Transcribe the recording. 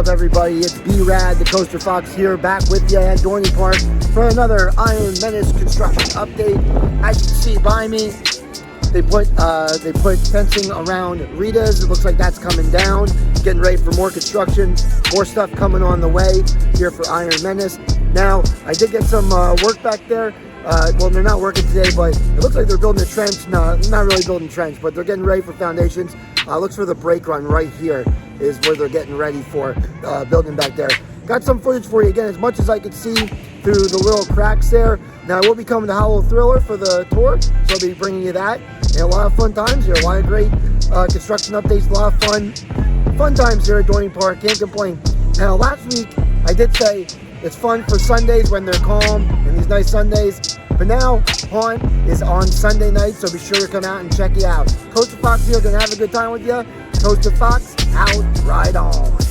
up, everybody? It's B-Rad, the Coaster Fox here, back with you at Dorney Park for another Iron Menace Construction update. As you can see by me, they put fencing around Rita's. It looks like that's coming down. Getting ready for more construction, more stuff coming on the way here for Iron Menace. Now, I did get some work back there. Well, they're not working today, but it looks like they're building a trench. No, not really building a trench, but they're getting ready for foundations. Looks for the brake run right here is where they're getting ready for building back there. Got some footage for you again, as much as I could see through the little cracks there. Now, I will be coming to Hollow Thriller for the tour, so I'll be bringing you that. And a lot of fun times here, a lot of great construction updates, a lot of fun times here at Dorney Park. Can't complain. Now, last week, I did say it's fun for Sundays when they're calm and these nice Sundays. But now, Haunt is on Sunday night, so be sure to come out and check it out. Coaster Fox here, gonna have a good time with you. Coaster Fox, out, ride on.